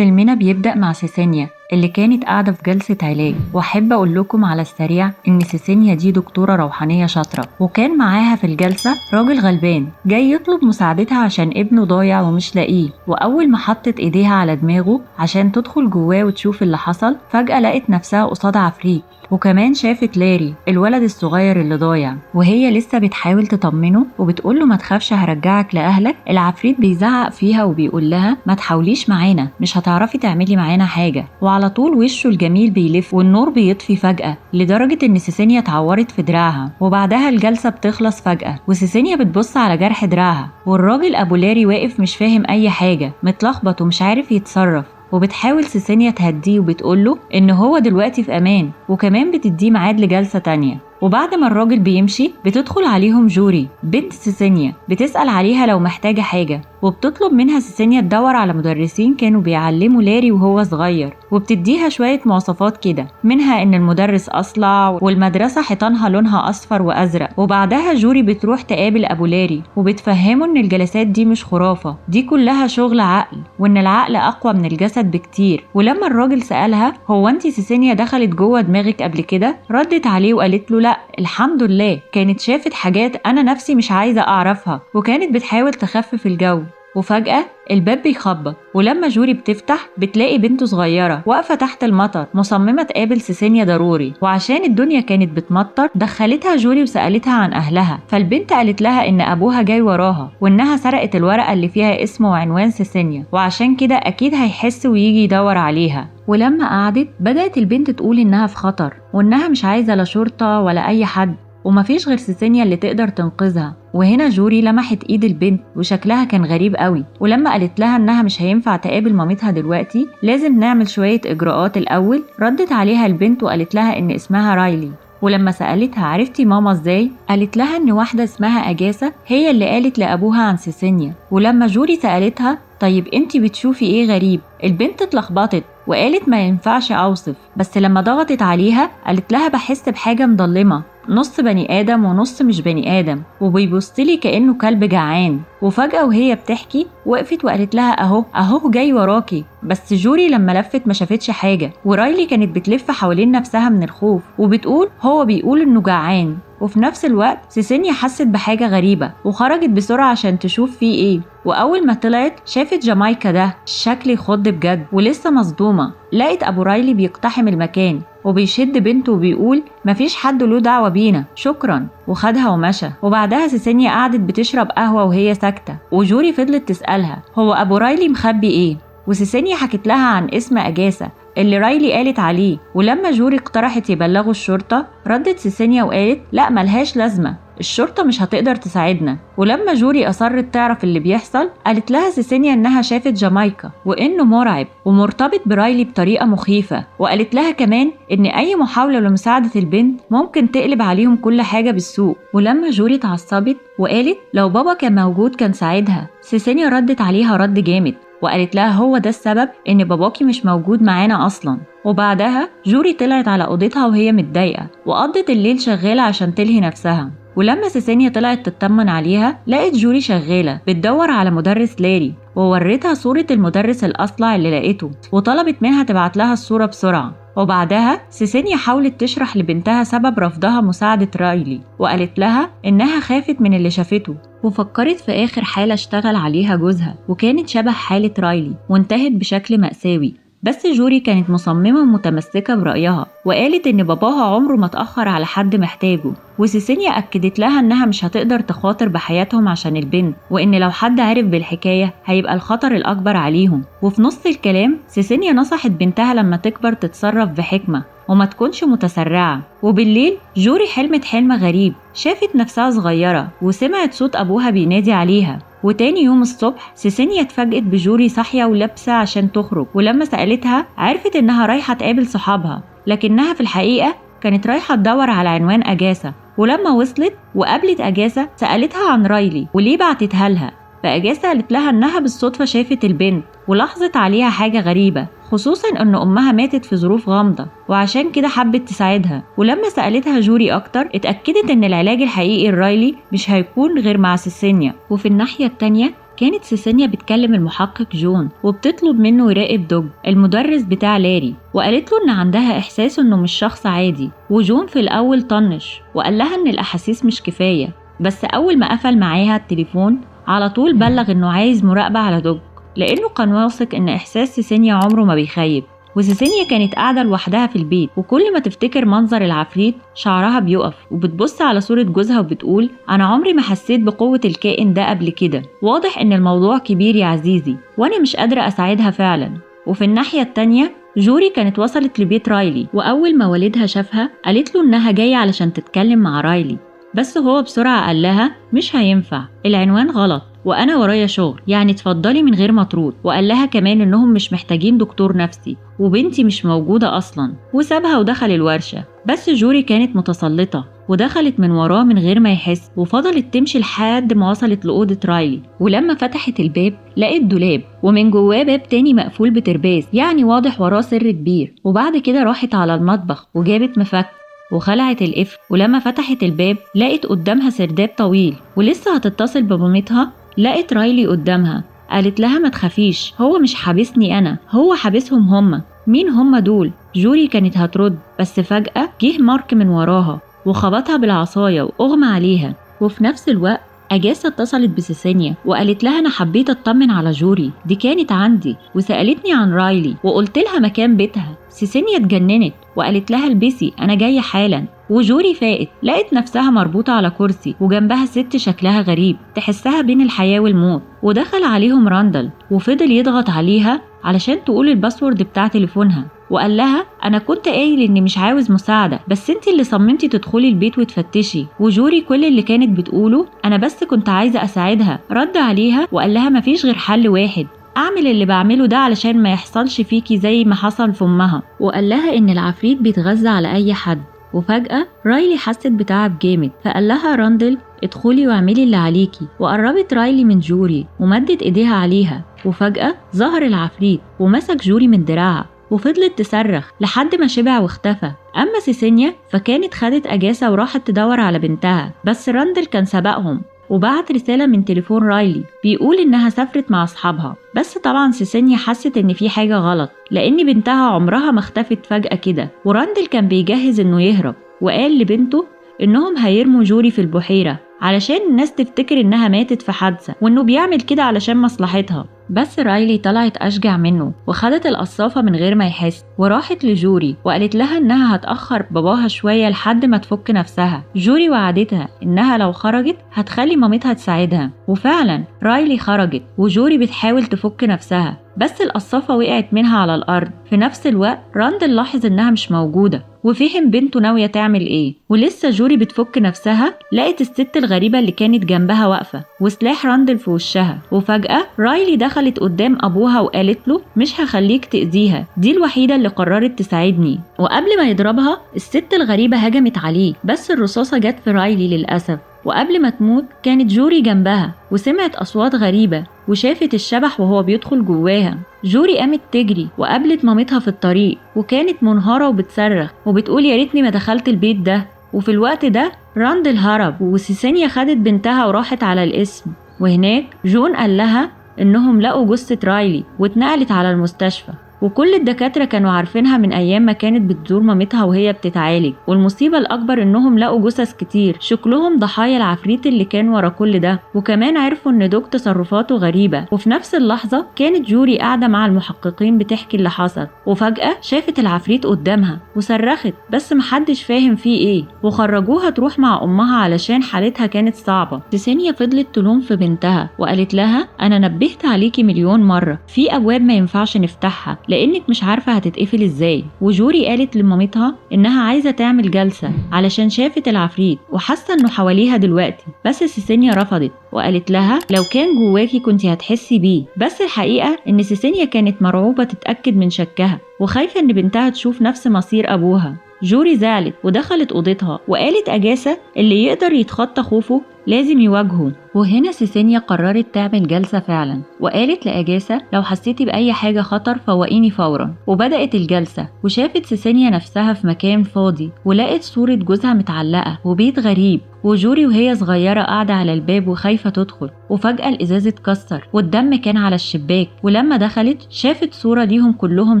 فيلمنا بيبدأ مع سيسينيا اللي كانت قاعدة في جلسة علاج، وأحب أقول لكم على السريع إن سيسينيا دي دكتورة روحانية شاطرة، وكان معاها في الجلسة راجل غلبان جاي يطلب مساعدتها عشان ابنه ضايع ومش لاقيه. وأول ما حطت إيديها على دماغه عشان تدخل جواه وتشوف اللي حصل، فجأة لقت نفسها قصاد عفريت، وكمان شافت لاري الولد الصغير اللي ضايع، وهي لسه بتحاول تطمنه وبتقوله ما تخافش هرجعك لأهلك. العفريت بيزعق فيها وبيقول لها ما تحاوليش معانا، مش هتعرفي تعملي معانا حاجة. وعلى طول وشه الجميل بيلف والنور بيطفي فجأة، لدرجة ان سيسينيا اتعورت في دراعها. وبعدها الجلسة بتخلص فجأة وسيسينيا بتبص على جرح دراعها، والراجل ابو لاري واقف مش فاهم اي حاجة، متلخبط ومش عارف يتصرف. وبتحاول سيسينيا تهديه وبتقوله إن هو دلوقتي في أمان، وكمان بتديه ميعاد لجلسة تانية. وبعد ما الراجل بيمشي بتدخل عليهم جوري بنت سيسينيا، بتسأل عليها لو محتاجة حاجة، وبتطلب منها سيسينيا تدور على مدرسين كانوا بيعلموا لاري وهو صغير، وبتديها شوية مواصفات كده، منها إن المدرس أصلع والمدرسة حيطانها لونها أصفر وأزرق. وبعدها جوري بتروح تقابل أبو لاري وبتفهمه إن الجلسات دي مش خرافة، دي كلها شغل عقل، وإن العقل أقوى من الجسد بكتير. ولما الراجل سألها هو أنتي سيسينيا دخلت جوه دماغك قبل كده، ردت عليه وقالت له لا الحمد لله، كانت شافت حاجات أنا نفسي مش عايزة أعرفها، وكانت بتحاول تخفف الجو. وفجأة الباب بيخبط، ولما جوري بتفتح بتلاقي بنته صغيرة واقفة تحت المطر مصممة تقابل سيسينيا ضروري. وعشان الدنيا كانت بتمطر دخلتها جوري وسألتها عن أهلها، فالبنت قالت لها إن أبوها جاي وراها، وإنها سرقت الورقة اللي فيها اسم وعنوان سيسينيا، وعشان كده أكيد هيحس ويجي يدور عليها. ولما قعدت بدأت البنت تقول إنها في خطر، وإنها مش عايزة لا شرطة ولا أي حد، ومفيش غير سيسينيا اللي تقدر تنقذها. وهنا جوري لمحت ايد البنت وشكلها كان غريب قوي، ولما قالت لها انها مش هينفع تقابل مامتها دلوقتي، لازم نعمل شوية اجراءات الاول، ردت عليها البنت وقالت لها ان اسمها رايلي. ولما سألتها عرفتي ماما ازاي، قالت لها ان واحدة اسمها أجاسة هي اللي قالت لأبوها عن سيسينيا. ولما جوري سألتها طيب انتي بتشوفي ايه غريب، البنت اتلخبطت وقالت ما ينفعش اوصف، بس لما ضغطت عليها قالت لها بحس بحاجة مضلمة، نص بني آدم ونص مش بني آدم، وبيبصلي كأنه كلب جعان. وفجأة وهي بتحكي وقفت وقالت لها أهو جاي وراكي. بس جوري لما لفت ما شافتش حاجة، ورايلي كانت بتلف حوالين نفسها من الخوف وبتقول هو بيقول إنه جعان. وفي نفس الوقت سيسينيا حست بحاجة غريبة وخرجت بسرعة عشان تشوف فيه ايه. وأول ما طلعت شافت جامايكا ده الشكل يخض بجد، ولسه مصدومة لقت أبو رايلي بيقتحم المكان وبيشد بنته وبيقول مفيش حد له دعوة بينا شكرا، وخدها ومشى. وبعدها سيسينيا قعدت بتشرب قهوة وهي ساكتة، وجوري فضلت تسألها هو أبو رايلي مخبي ايه، وسيسينيا حكت لها عن اسم أجاسة اللي رايلي قالت عليه. ولما جوري اقترحت يبلغوا الشرطة، ردت سيسينيا وقالت لا ملهاش لازمة، الشرطة مش هتقدر تساعدنا. ولما جوري أصرت تعرف اللي بيحصل، قالت لها سيسينيا إنها شافت جامايكا وإنه مرعب ومرتبط برايلي بطريقة مخيفة، وقالت لها كمان إن أي محاولة لمساعدة البنت ممكن تقلب عليهم كل حاجة بالسوء. ولما جوري اتعصبت وقالت لو بابا كان موجود كان ساعدها، سيسينيا ردت عليها رد جامد وقالت لها هو ده السبب إن باباكي مش موجود معانا أصلا. وبعدها جوري طلعت على أوضتها وهي متضايقة، وقضت الليل شغالة عشان تلهي نفسها. ولما سيسينيا طلعت تطمن عليها لقت جوري شغالة بتدور على مدرس لاري، وورتها صورة المدرس الأصلع اللي لقيته، وطلبت منها تبعت لها الصورة بسرعة. وبعدها سيسينيا حاولت تشرح لبنتها سبب رفضها مساعدة رايلي، وقالت لها إنها خافت من اللي شافته، وفكرت في آخر حالة اشتغل عليها جوزها وكانت شبه حالة رايلي وانتهت بشكل مأساوي. بس جوري كانت مصممة ومتمسكة برأيها، وقالت إن باباها عمره ما اتأخر على حد محتاجه. وسيسينيا أكدت لها إنها مش هتقدر تخاطر بحياتهم عشان البنت، وإن لو حد عرف بالحكاية هيبقى الخطر الأكبر عليهم. وفي نص الكلام سيسينيا نصحت بنتها لما تكبر تتصرف بحكمة وما تكونش متسرعة. وبالليل جوري حلمت حلم غريب، شافت نفسها صغيرة وسمعت صوت أبوها بينادي عليها. وتاني يوم الصبح سيسينيا اتفاجئت بجوري صاحية ولابسة عشان تخرج، ولما سألتها عرفت إنها رايحة تقابل صحابها، لكنها في الحقيقة كانت رايحة تدور على عنوان أجاسة. ولما وصلت وقابلت أجاسة سألتها عن رايلي وليه بعتتها لها، فأجاسة قالت لها إنها بالصدفة شافت البنت ولاحظت عليها حاجة غريبة، خصوصا إن أمها ماتت في ظروف غامضة وعشان كده حبت تساعدها. ولما سألتها جوري أكتر اتأكدت إن العلاج الحقيقي لرايلي مش هيكون غير مع سيسينيا. وفي الناحية التانية كانت سيسينيا بتكلم المحقق جون وبتطلب منه يراقب دوج المدرس بتاع لاري، وقالت له إن عندها إحساس إنه مش شخص عادي. وجون في الأول طنش وقال لها إن الأحاسيس مش كفاية، بس أول ما قفل معاها التليفون على طول بلغ إنه عايز مراقبة على دوج، لأنه كان واثق إن إحساس سيسينيا عمره ما بيخيب. وسيسينيا كانت قاعدة لوحدها في البيت، وكل ما تفتكر منظر العفريت شعرها بيقف، وبتبص على صورة جوزها وبتقول أنا عمري ما حسيت بقوة الكائن ده قبل كده، واضح إن الموضوع كبير يا عزيزي وأنا مش قادرة أساعدها فعلا. وفي الناحية التانية جوري كانت وصلت لبيت رايلي، وأول ما والدها شافها قالت له إنها جاية علشان تتكلم مع رايلي، بس هو بسرعة قال لها مش هينفع، العنوان غلط وأنا ورايا شغل، يعني اتفضلي من غير ما ترد. وقال لها كمان إنهم مش محتاجين دكتور نفسي وبنتي مش موجودة أصلا، وسابها ودخل الورشة. بس جوري كانت متسلطة ودخلت من وراه من غير ما يحس، وفضلت تمشي لحد ما وصلت لأوضة رايلي. ولما فتحت الباب لقت دولاب ومن جواه باب تاني مقفول بترباس، يعني واضح وراه سر كبير. وبعد كده راحت على المطبخ وجابت مفك وخلعت القفل، ولما فتحت الباب لقت قدامها سرداب طويل، ولسه هتتصل بمامتها لقت رايلي قدامها. قالت لها ما تخافيش، هو مش حابسني أنا، هو حابسهم هما. مين هما دول؟ جوري كانت هترد، بس فجأة جه مارك من وراها وخبطها بالعصاية وأغمى عليها. وفي نفس الوقت أجاسة اتصلت بسيسينيا وقالت لها أنا حبيت أطمن على جوري، دي كانت عندي وسألتني عن رايلي وقلت لها مكان بيتها. سيسينيا اتجننت وقالت لها البسي أنا جاية حالا. وجوري فاقت لقت نفسها مربوطة على كرسي وجنبها ست شكلها غريب تحسها بين الحياة والموت. ودخل عليهم راندل وفضل يضغط عليها علشان تقول الباسورد بتاع تليفونها، وقال لها أنا كنت قايل إني مش عاوز مساعدة، بس انتي اللي صممتي تدخلي البيت وتفتشي. وجوري كل اللي كانت بتقوله أنا بس كنت عايزة أساعدها. رد عليها وقال لها مفيش غير حل واحد، أعمل اللي بعمله ده علشان ما يحصلش فيكي زي ما حصل في أمها. وقال لها إن العفريت بيتغذى على أي حد. وفجأة رايلي حست بتعب جامد، فقال لها راندل ادخلي واعملي اللي عليكي. وقربت رايلي من جوري ومدت ايديها عليها، وفجأة ظهر العفريت ومسك جوري من دراعها وفضلت تصرخ لحد ما شبع واختفى. أما سيسينيا فكانت خدت أجاسة وراحت تدور على بنتها، بس راندل كان سبقهم وبعت رسالة من تليفون رايلي بيقول إنها سافرت مع أصحابها. بس طبعا سيسينيا حست إن في حاجة غلط، لأن بنتها عمرها ما اختفت فجأة كده. وراندل كان بيجهز إنه يهرب، وقال لبنته إنهم هيرموا جوري في البحيرة علشان الناس تفتكر إنها ماتت في حادثة، وإنه بيعمل كده علشان مصلحتها. بس رايلي طلعت أشجع منه وخدت القصافة من غير ما يحس وراحت لجوري وقالت لها إنها هتأخر باباها شوية لحد ما تفك نفسها. جوري وعدتها إنها لو خرجت هتخلي مامتها تساعدها، وفعلا رايلي خرجت وجوري بتحاول تفك نفسها، بس القصافة وقعت منها على الأرض. في نفس الوقت راندل لاحظ إنها مش موجودة وفهم بنته ناوية تعمل إيه. ولسه جوري بتفك نفسها لقت الست الغريبة اللي كانت جنبها واقفة وسلاح راندل في وشها. وفجأة رايلي دخلت قدام أبوها وقالت له مش هخليك تأذيها، دي الوحيدة اللي قررت تساعدني. وقبل ما يضربها الست الغريبة هجمت عليه، بس الرصاصة جت في رايلي للأسف. وقبل ما تموت كانت جوري جنبها وسمعت أصوات غريبة وشافت الشبح وهو بيدخل جواها. جوري قامت تجري وقابلت مامتها في الطريق وكانت منهارة وبتصرخ وبتقول يا ريتني ما دخلت البيت ده. وفي الوقت ده راندل هرب وسيسينيا خدت بنتها وراحت على القسم، وهناك جون قال لها إنهم لقوا جثة رايلي واتنقلت على المستشفى. وكل الدكاترة كانوا عارفينها من أيام ما كانت بتزور مامتها وهي بتتعالج. والمصيبة الأكبر إنهم لقوا جثث كتير شكلهم ضحايا العفريت اللي كان ورا كل ده، وكمان عرفوا إن دوج تصرفاته غريبة. وفي نفس اللحظة كانت جوري قاعدة مع المحققين بتحكي اللي حصل، وفجأة شافت العفريت قدامها وصرخت، بس محدش فاهم فيه إيه، وخرجوها تروح مع أمها علشان حالتها كانت صعبة. سيسينيا فضلت تلوم في بنتها وقالت لها أنا نبهت عليكي مليون مرة، في أبواب ما ينفعش نفتحها لأنك مش عارفة هتتقفل ازاي. وجوري قالت لمامتها إنها عايزة تعمل جلسة علشان شافت العفريت وحاسة إنه حواليها دلوقتي، بس سيسينيا رفضت وقالت لها لو كان جواكي كنتي هتحسي بيه. بس الحقيقة إن سيسينيا كانت مرعوبة تتأكد من شكها وخايفة إن بنتها تشوف نفس مصير أبوها. جوري زعلت ودخلت أوضتها وقالت أجاسة اللي يقدر يتخطى خوفه لازم يواجهه، وهنا سيسينيا قررت تعمل جلسة فعلا، وقالت لأجاسا لو حسيتي بأي حاجة خطر فوقيني فورا. وبدأت الجلسة، وشافت سيسينيا نفسها في مكان فاضي، ولقت صورة جوزها متعلقة وبيت غريب، وجوري وهي صغيرة قاعدة على الباب وخايفة تدخل. وفجأة الإزاز اتكسر والدم كان على الشباك، ولما دخلت شافت صورة ليهم كلهم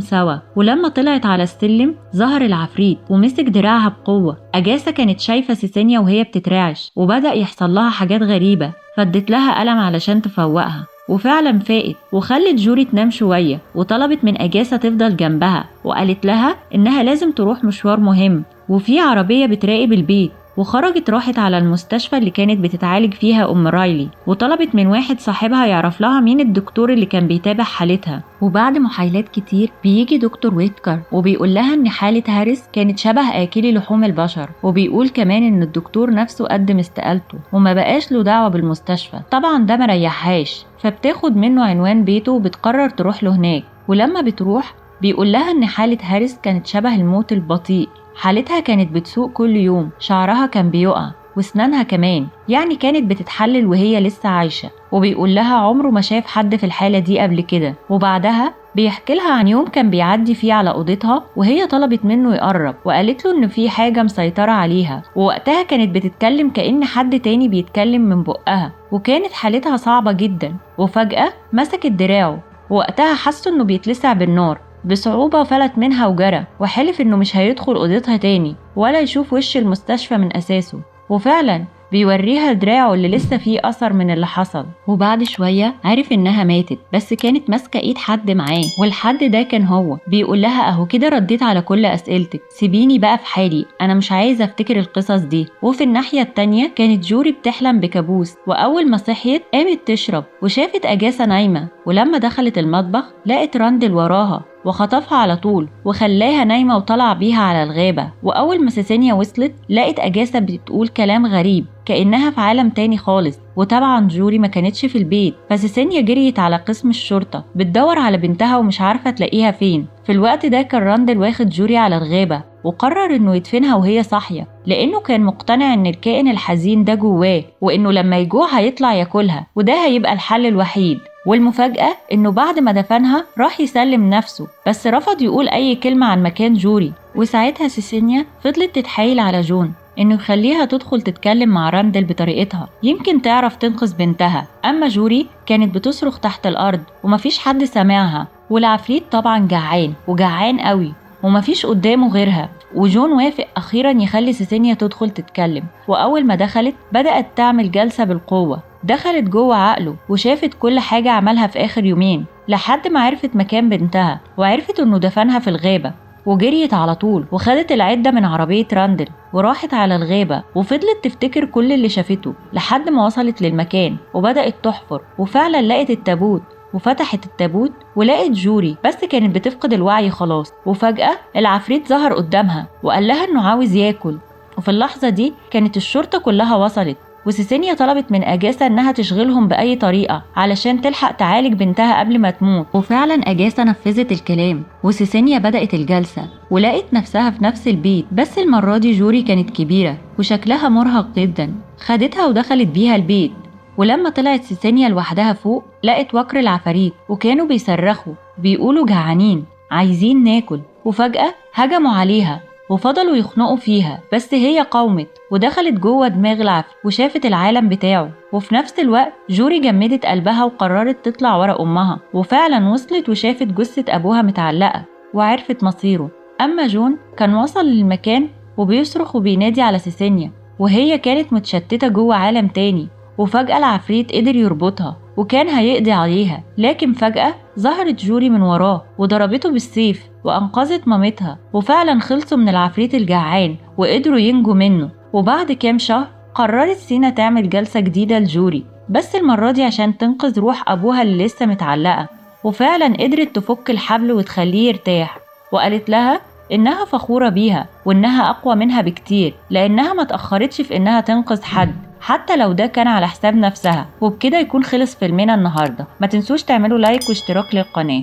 سوا. ولما طلعت على السلم ظهر العفريت ومسك دراعها بقوة. أجاسا كانت شايفة سيسينيا وهي بتترعش، وبدأ يحصل لها حاجات غريبة، فادت لها قلم علشان تفوقها، وفعلا فاقت وخلت جوري تنام شوية. وطلبت من أجاسا تفضل جنبها، وقالت لها إنها لازم تروح مشوار مهم وفي عربية بتراقب البيت. وخرجت راحت على المستشفى اللي كانت بتتعالج فيها أم رايلي، وطلبت من واحد صاحبها يعرف لها مين الدكتور اللي كان بيتابع حالتها. وبعد محايلات كتير بيجي دكتور ويتكر وبيقول لها إن حالة هاريس كانت شبه آكلي لحوم البشر، وبيقول كمان إن الدكتور نفسه قدم استقالته وما بقاش له دعوة بالمستشفى. طبعا ده مريحهاش، فبتاخد منه عنوان بيته وبتقرر تروح له هناك. ولما بتروح بيقول لها إن حالة هاريس كانت شبه الموت البطيء. حالتها كانت بتسوق كل يوم، شعرها كان بيقع واسنانها كمان، يعني كانت بتتحلل وهي لسه عايشة. وبيقول لها عمره ما شاف حد في الحالة دي قبل كده. وبعدها بيحكي لها عن يوم كان بيعدي فيه على أوضتها وهي طلبت منه يقرب، وقالت له إن في حاجة مسيطرة عليها. ووقتها كانت بتتكلم كأن حد تاني بيتكلم من بقها، وكانت حالتها صعبة جدا. وفجأة مسكت دراعه، ووقتها حسوا إنه بيتلسع بالنار بصعوبة، فلت منها وجرى، وحلف إنه مش هيدخل أوضتها تاني ولا يشوف وش المستشفى من أساسه. وفعلا بيوريها دراعه اللي لسه فيه أثر من اللي حصل. وبعد شوية عرف إنها ماتت، بس كانت ماسكة إيد حد معاه، والحد ده كان هو. بيقول لها أهو كده رديت على كل أسئلتك، سيبيني بقى في حالي، أنا مش عايزة أفتكر القصص دي. وفي الناحية التانية كانت جوري بتحلم بكابوس، وأول ما صحيت قامت تشرب وشافت أجاسا نايمة. ولما دخلت المطبخ لقت راندل وراها وخطفها على طول وخلاها نايمة وطلع بيها على الغابة. وأول ما سيسينيا وصلت لقت أجاسا بتقول كلام غريب كأنها في عالم تاني خالص. وطبعا جوري ما كانتش في البيت، فسيسينيا جريت على قسم الشرطة بتدور على بنتها ومش عارفة تلاقيها فين. في الوقت ده كان راندل واخد جوري على الغابة، وقرر انه يدفنها وهي صاحية، لانه كان مقتنع ان الكائن الحزين ده جواه، وانه لما يجوع هيطلع ياكلها، وده هيبقى الحل الوحيد. والمفاجأة انه بعد ما دفنها راح يسلم نفسه، بس رفض يقول اي كلمة عن مكان جوري. وساعتها سيسينيا فضلت تتحايل على جون انه يخليها تدخل تتكلم مع راندل بطريقتها، يمكن تعرف تنقذ بنتها. اما جوري كانت بتصرخ تحت الارض ومفيش حد سامعها، والعفريت طبعا جعان وجعان قوي ومفيش قدامه غيرها. وجون وافق أخيرا يخلي سيسينيا تدخل تتكلم. وأول ما دخلت بدأت تعمل جلسة بالقوة، دخلت جوه عقله وشافت كل حاجة عملها في آخر يومين، لحد ما عرفت مكان بنتها وعرفت إنه دفنها في الغابة. وجريت على طول وخدت العدة من عربية راندل وراحت على الغابة، وفضلت تفتكر كل اللي شافته لحد ما وصلت للمكان وبدأت تحفر. وفعلا لقت التابوت، وفتحت التابوت ولقت جوري، بس كانت بتفقد الوعي خلاص. وفجأة العفريت ظهر قدامها وقال لها إنه عاوز ياكل. وفي اللحظة دي كانت الشرطة كلها وصلت، وسيسينيا طلبت من أجاسا إنها تشغلهم بأي طريقة علشان تلحق تعالج بنتها قبل ما تموت. وفعلا أجاسا نفذت الكلام، وسيسينيا بدأت الجلسة ولقت نفسها في نفس البيت، بس المرة دي جوري كانت كبيرة وشكلها مرهق جدا. خدتها ودخلت بيها البيت، ولما طلعت سيسينيا لوحدها فوق لقت وكر العفاريت وكانوا بيصرخوا بيقولوا جعانين عايزين ناكل. وفجأة هجموا عليها وفضلوا يخنقوا فيها، بس هي قاومت ودخلت جوه دماغ العفريت وشافت العالم بتاعه. وفي نفس الوقت جوري جمدت قلبها وقررت تطلع ورا أمها، وفعلا وصلت وشافت جثة أبوها متعلقة وعرفت مصيره. أما جون كان وصل للمكان وبيصرخ وبينادي على سيسينيا، وهي كانت متشتتة جوه عالم تاني. وفجأة العفريت قدر يربطها وكان هيقضي عليها، لكن فجأة ظهرت جوري من وراه وضربته بالسيف وأنقذت مامتها. وفعلا خلصوا من العفريت الجعان وقدروا ينجوا منه. وبعد كام شهر قررت سينا تعمل جلسة جديدة لجوري، بس المرة دي عشان تنقذ روح أبوها اللي لسه متعلقة. وفعلا قدرت تفك الحبل وتخليه يرتاح، وقالت لها إنها فخورة بيها وإنها أقوى منها بكتير، لأنها ما تأخرتش في إنها تنقذ حد حتى لو ده كان على حساب نفسها. وبكده يكون خلص فيلمنا النهاردة. ما تنسوش تعملوا لايك واشتراك للقناة.